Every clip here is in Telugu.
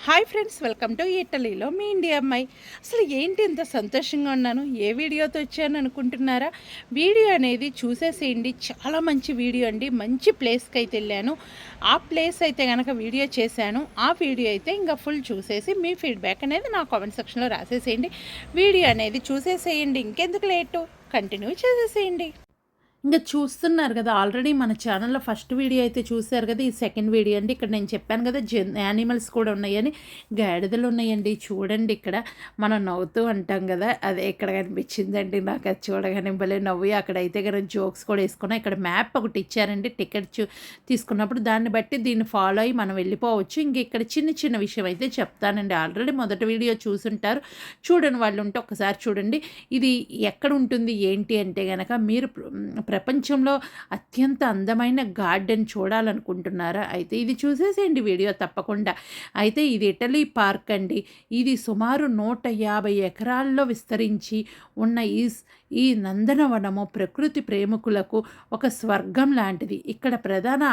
హాయ్ ఫ్రెండ్స్, వెల్కమ్ టు ఇటలీలో మీ ఇండియా అమ్మాయి. అసలు ఏంటి ఇంత సంతోషంగా ఉన్నాను, ఏ వీడియోతో వచ్చాను అనుకుంటున్నారా? వీడియో అనేది చూసేసేయండి. చాలా మంచి వీడియో అండి. మంచి ప్లేస్కి అయితే వెళ్ళాను. ఆ ప్లేస్ అయితే కనుక వీడియో చేశాను. ఆ వీడియో అయితే ఇంకా ఫుల్ చూసేసి మీ ఫీడ్బ్యాక్ అనేది నా కామెంట్ సెక్షన్లో రాసేసేయండి. వీడియో అనేది చూసేసేయండి. ఇంకెందుకు లేటు, కంటిన్యూ చేసేసేయండి. ఇంక చూస్తున్నారు కదా, ఆల్రెడీ మన ఛానల్లో ఫస్ట్ వీడియో అయితే చూశారు కదా. ఈ సెకండ్ వీడియో అండి. ఇక్కడ నేను చెప్పాను కదా యానిమల్స్ కూడా ఉన్నాయని. గాడిదలు ఉన్నాయండి. చూడండి, ఇక్కడ మనం నవ్వుతూ అంటాం కదా, అదే ఇక్కడ కనిపించిందండి నాకు. అది చూడగానే భలే నవ్వి అక్కడైతే కదా జోక్స్ కూడా వేసుకున్నాం. ఇక్కడ మ్యాప్ ఒకటి ఇచ్చారండి. టికెట్ తీసుకున్నప్పుడు దాన్ని బట్టి దీన్ని ఫాలో అయ్యి మనం వెళ్ళిపోవచ్చు. ఇంక ఇక్కడ చిన్న చిన్న విషయం అయితే చెప్తానండి. ఆల్రెడీ మొదటి వీడియో చూసుంటారు. చూడని వాళ్ళు ఉంటే ఒకసారి చూడండి. ఇది ఎక్కడ ఉంటుంది ఏంటి అంటే కనుక, మీరు ప్రపంచంలో అత్యంత అందమైన గార్డెన్ చూడాలనుకుంటున్నారా? అయితే ఇది చూసేసేయండి వీడియో తప్పకుండా. అయితే ఇది ఇటలీ పార్క్ అండి. ఇది సుమారు 150 ఎకరాల్లో విస్తరించి ఉన్న ఈ నందనవనము ప్రకృతి ప్రేమికులకు ఒక స్వర్గం లాంటిది. ఇక్కడ ప్రధాన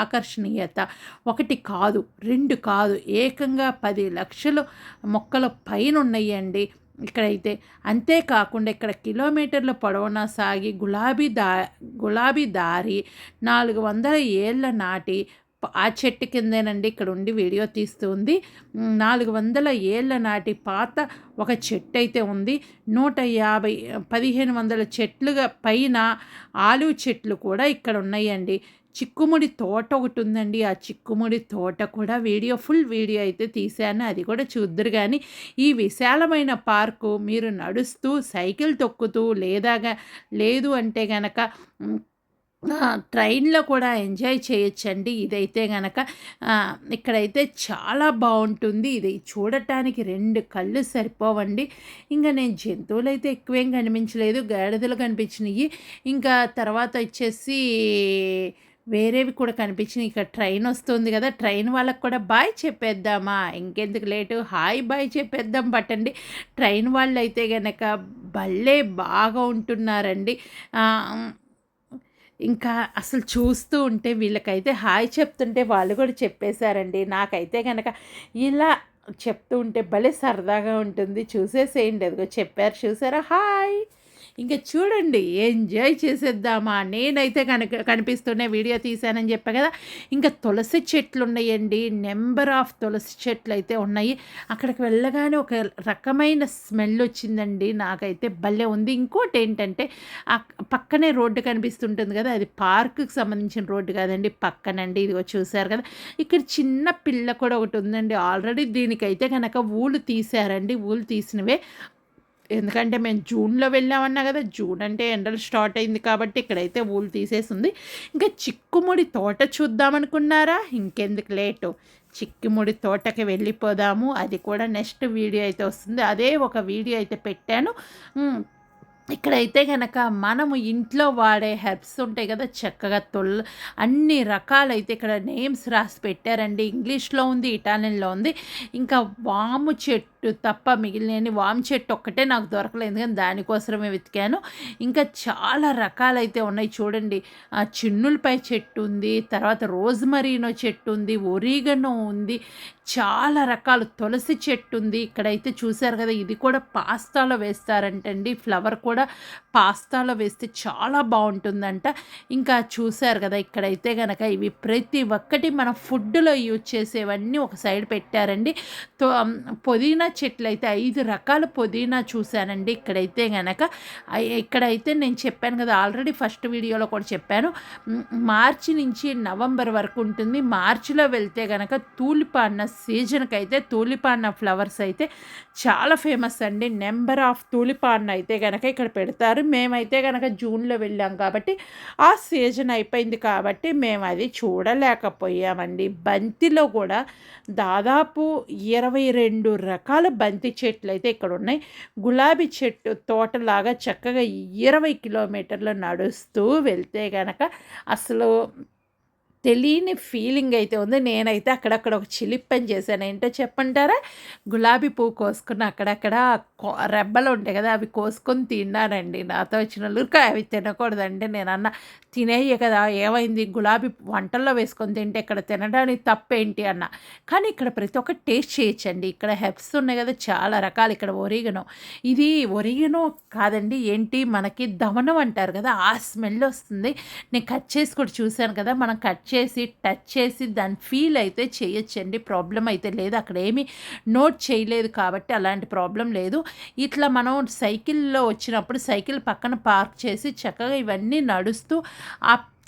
ఆకర్షణీయత ఒకటి కాదు, రెండు కాదు, ఏకంగా 10 లక్షల మొక్కల పైన ఉన్నాయండి ఇక్కడైతే. అంతేకాకుండా ఇక్కడ కిలోమీటర్ల పొడవునా సాగి గులాబీ దారి 400 ఏళ్ల నాటి ఆ చెట్టు కిందేనండి ఇక్కడ ఉండి వీడియో తీస్తుంది. 400 ఏళ్ల నాటి పాత ఒక చెట్టు అయితే ఉంది. 1500 చెట్లుగా పైన ఆలివ్ చెట్లు కూడా ఇక్కడ ఉన్నాయండి. చిక్కుముడి తోట ఒకటి ఉందండి. ఆ చిక్కుముడి తోట కూడా ఫుల్ వీడియో అయితే తీశాను, అది కూడా చూద్దరు. కానీ ఈ విశాలమైన పార్కు మీరు నడుస్తూ, సైకిల్ తొక్కుతూ లేదు అంటే గనక ట్రైన్లో కూడా ఎంజాయ్ చేయొచ్చండి. ఇదైతే గనక ఇక్కడైతే చాలా బాగుంటుంది. ఇది చూడటానికి 2 కళ్ళు సరిపోవండి. ఇంకా నేను జంతువులు అయితే ఎక్కువేం కనిపించలేదు, గాడిదలు కనిపించినాయి. ఇంకా తర్వాత వచ్చేసి వేరేవి కూడా కనిపించినాయి. ఇక్కడ ట్రైన్ వస్తుంది కదా, ట్రైన్ వాళ్ళకు కూడా బాయ్ చెప్పేద్దామా, ఇంకెందుకు లేటు, హాయ్ బాయ్ చెప్పేద్దాం పట్టండి. ట్రైన్ వాళ్ళు అయితే కనుక భలే బాగా ఉంటున్నారండి. ఇంకా అసలు చూస్తూ ఉంటే వీళ్ళకైతే హాయ్ చెప్తుంటే వాళ్ళు కూడా చెప్పేశారండి. నాకైతే కనుక ఇలా చెప్తూ ఉంటే భలే సరదాగా ఉంటుంది. చూసేసేయండి, అదిగో చెప్పారు చూసారా, హాయ్. ఇంకా చూడండి, ఎంజాయ్ చేసేద్దామా. నేనైతే కనిపిస్తూనే వీడియో తీశానని చెప్పా కదా. ఇంకా తులసి చెట్లు ఉన్నాయండి. నెంబర్ ఆఫ్ తులసి చెట్లు అయితే ఉన్నాయి. అక్కడికి వెళ్ళగానే ఒక రకమైన స్మెల్ వచ్చిందండి. నాకైతే భలే ఉంది. ఇంకోటి ఏంటంటే పక్కనే రోడ్డు కనిపిస్తుంటుంది కదా, అది పార్కుకి సంబంధించిన రోడ్డు కాదండి, పక్కనండి. ఇదిగో చూశారు కదా, ఇక్కడ చిన్న పిల్ల కూడా ఒకటి ఉందండి. ఆల్రెడీ దీనికైతే కనుక ఊళ్ళు తీశారండి. ఊళ్ళు తీసినవే. ఎందుకంటే మేము జూన్లో వెళ్ళామన్నా కదా, జూన్ అంటే ఎండలు స్టార్ట్ అయింది కాబట్టి ఇక్కడైతే ఊళ్ళు తీసేసింది. ఇంకా చిక్కుముడి తోట చూద్దామనుకున్నారా? ఇంకెందుకు లేటు, చిక్కుముడి తోటకి వెళ్ళిపోదాము. అది కూడా నెక్స్ట్ వీడియో అయితే వస్తుంది. అదే ఒక వీడియో అయితే పెట్టాను. ఇక్కడైతే కనుక మనము ఇంట్లో వాడే హెర్బ్స్ ఉంటాయి కదా, చక్కగా అన్ని రకాలైతే ఇక్కడ నేమ్స్ రాసి పెట్టారండి. ఇంగ్లీష్లో ఉంది, ఇటాలియన్లో ఉంది. ఇంకా వాము చెట్టు తప్ప మిగిలిన వాము చెట్టు ఒక్కటే నాకు దొరకలేదు, ఎందుకంటే దానికోసమే వెతికాను. ఇంకా చాలా రకాలైతే ఉన్నాయి చూడండి. చిన్నులపై చెట్టు ఉంది, తర్వాత రోజ్మరీనో చెట్టు ఉంది, ఒరిగనో ఉంది, చాలా రకాలు తులసి చెట్టు ఉంది. ఇక్కడైతే చూశారు కదా, ఇది కూడా పాస్తాలో వేస్తారంటండి. ఫ్లవర్ కూడా పాస్తాలో వేస్తే చాలా బాగుంటుందంట. ఇంకా చూశారు కదా, ఇక్కడైతే కనుక ఇవి ప్రతి ఒక్కటి మన ఫుడ్లో యూజ్ చేసేవన్నీ ఒక సైడ్ పెట్టారండి. పుదీనా చెట్లు అయితే 5 రకాల పుదీనా చూశానండి. ఇక్కడైతే నేను చెప్పాను కదా, ఆల్రెడీ ఫస్ట్ వీడియోలో కూడా చెప్పాను, మార్చి నుంచి నవంబర్ వరకు ఉంటుంది. మార్చిలో వెళ్తే కనుక తూలిపాన్న సీజన్కి అయితే తూలిపాన్న ఫ్లవర్స్ అయితే చాలా ఫేమస్ అండి. నెంబర్ ఆఫ్ తూలిపాన్న అయితే కనుక ఇక్కడ పెడతారు. మేమైతే కనుక జూన్లో వెళ్ళాం కాబట్టి ఆ సీజన్ అయిపోయింది కాబట్టి మేము అది చూడలేకపోయామండి. బంతిలో కూడా దాదాపు 22 రకాల బంతి చెట్లు అయితే ఇక్కడ ఉన్నాయి. గులాబీ చెట్టు తోటలాగా చక్కగా 20 కిలోమీటర్లు నడుస్తూ వెళ్తే కనుక అసలు తెలియని ఫీలింగ్ అయితే ఉంది. నేనైతే అక్కడక్కడ ఒక చిలిప్పని చేశాను. ఏంటో చెప్పంటారా? గులాబీ పువ్వు కోసుకొని అక్కడక్కడ రెబ్బలుంటాయి కదా! అవి కోసుకొని తిన్నానండి. నాతో వచ్చినోళ్ళు అవి తినకూడదంటే నేనన్నా, తినేయే కదా! ఏమైంది గులాబీ వంటల్లో వేసుకొని తింటే ఇక్కడ తినడానికి తప్పేంటి అన్నా. కానీ ఇక్కడ ప్రతి ఒక్కటి టేస్ట్ చేయొచ్చండి. ఇక్కడ హెర్బ్స్ ఉన్నాయి కదా! చాలా రకాలు. ఇక్కడ ఒరిగనో. ఇది ఒరిగనో కాదండి. ఏంటి మనకి దమనం అంటారు కదా! ఆ స్మెల్ వస్తుంది. నేను కట్ చేసి కూడా చూసాను కదా! మనం కట్ చేసి, టచ్ చేసి దాన్ని ఫీల్ అయితే చేయొచ్చండి. ప్రాబ్లమ్ అయితే లేదు. అక్కడ ఏమి నోట్ చేయలేదు కాబట్టి అలాంటి ప్రాబ్లమ్ లేదు. ఇట్లా మనం సైకిల్‌లో వచ్చినప్పుడు సైకిల్ పక్కన పార్క్ చేసి చక్కగా ఇవన్నీ నడుస్తూ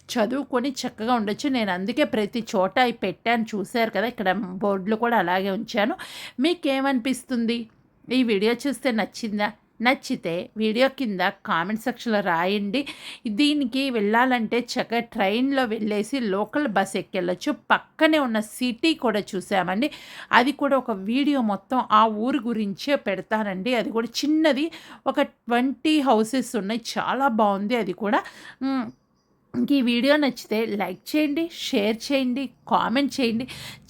చదువుకొని చక్కగా ఉండొచ్చు. నేను అందుకే ప్రతి చోట అయి పెట్టాను చూసారు కదా! ఇక్కడ బోర్డులు కూడా అలాగే ఉంచాను. మీకేమనిపిస్తుంది? ఈ వీడియో చూస్తే నచ్చిందా? నచ్చితే వీడియో కింద కామెంట్ సెక్షన్‌లో రాయండి. దీనికి వెళ్ళాలంటే చక్కగా ట్రైన్‌లో వెళ్ళేసి లోకల్ బస్ ఎక్కెళ్ళొచ్చు. పక్కనే ఉన్న సిటీ కూడా చూసామండి. అది కూడా ఒక వీడియో మొత్తం ఆ ఊరు గురించే పెడతానండి. అది కూడా చిన్నది ఒక 20 హౌసెస్ ఉన్నాయి. చాలా బావుంది అది కూడా. హ్మ్. ఇంక ఈ వీడియో నచ్చితే లైక్ చేయండి, షేర్ చేయండి, కామెంట్ చేయండి.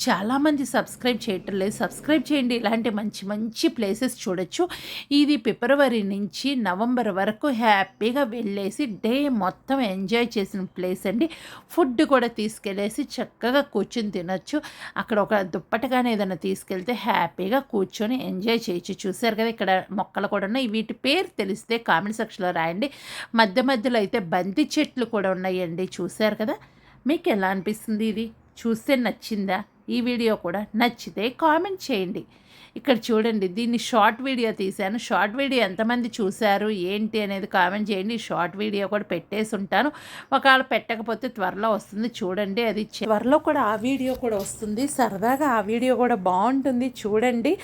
చాలామంది సబ్స్క్రైబ్ చేయటం లేదు. సబ్స్క్రైబ్ చేయండి. ఇలాంటి మంచి మంచి ప్లేసెస్ చూడొచ్చు. ఇది ఫిబ్రవరి నుంచి నవంబర్ వరకు హ్యాపీగా వెళ్ళేసి డే మొత్తం ఎంజాయ్ చేసిన ప్లేస్ అండి. ఫుడ్ కూడా తీసుకెళ్ళేసి చక్కగా కూర్చొని తినొచ్చు. అక్కడ ఒక దుప్పటి కానీ ఏదైనా తీసుకెళ్తే హ్యాపీగా కూర్చొని ఎంజాయ్ చేయొచ్చు. చూసారు కదా ఇక్కడ మొక్కలు కూడా ఉన్నాయి. వీటి పేరు తెలిస్తే కామెంట్ సెక్షన్‌లో రాయండి. మధ్య మధ్యలో అయితే బంతి చెట్లు కూడా ఉన్నాయండి. చూసారు కదా! మీకు ఎలా అనిపిస్తుంది ఇది? చూస్తే నచ్చిందా? ఈ వీడియో కూడా నచ్చితే కామెంట్ చేయండి. ఇక్కడ చూడండి దీన్ని షార్ట్ వీడియో తీశాను. షార్ట్ వీడియో ఎంతమంది చూశారు ఏంటి అనేది కామెంట్ చేయండి. షార్ట్ వీడియో కూడా పెట్టేసి ఉంటాను. ఒకవేళ పెట్టకపోతే త్వరలో వస్తుంది చూడండి. అది త్వరలో కూడా ఆ వీడియో కూడా వస్తుంది. సరదాగా ఆ వీడియో కూడా బాగుంటుంది చూడండి.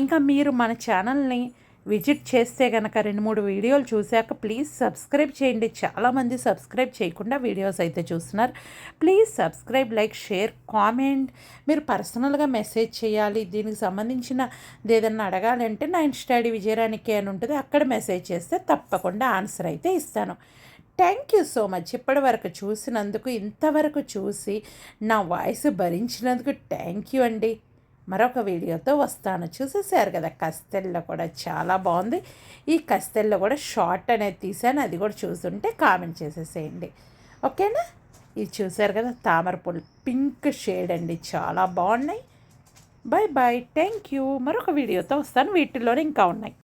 ఇంకా మీరు మన ఛానల్ని విజిట్ చేస్తే కనుక 2-3 వీడియోలు చూశాక ప్లీజ్ సబ్స్క్రైబ్ చేయండి. చాలామంది సబ్స్క్రైబ్ చేయకుండా వీడియోస్ అయితే చూస్తున్నారు. Please subscribe, like, share, comment. మీరు పర్సనల్గా మెసేజ్ చేయాలి. దీనికి సంబంధించిన ఏదన్నా అడగాలంటే నా ఇన్స్టాడి విజయరానికి అని ఉంటుంది. అక్కడ మెసేజ్ చేస్తే తప్పకుండా ఆన్సర్ అయితే ఇస్తాను. Thank you so much. ఇప్పటి వరకు చూసినందుకు, ఇంతవరకు చూసి నా వాయిస్ భరించినందుకు థ్యాంక్ యూ అండి. మరొక వీడియోతో వస్తాను. చూసేసారు కదా కస్తెల్లో కూడా చాలా బాగుంది. ఈ కస్తెల్లో కూడా షార్ట్ అనేది తీసాను. అది కూడా చూస్తుంటే కామెంట్ చేసేసేయండి. ఓకేనా? ఇది చూసారు కదా తామర పూలు పింక్ షేడ్ అండి. చాలా బాగున్నాయి. Bye bye. Thank you. మరొక వీడియోతో వస్తాను. వీటిల్లోనే ఇంకా ఉన్నాయి.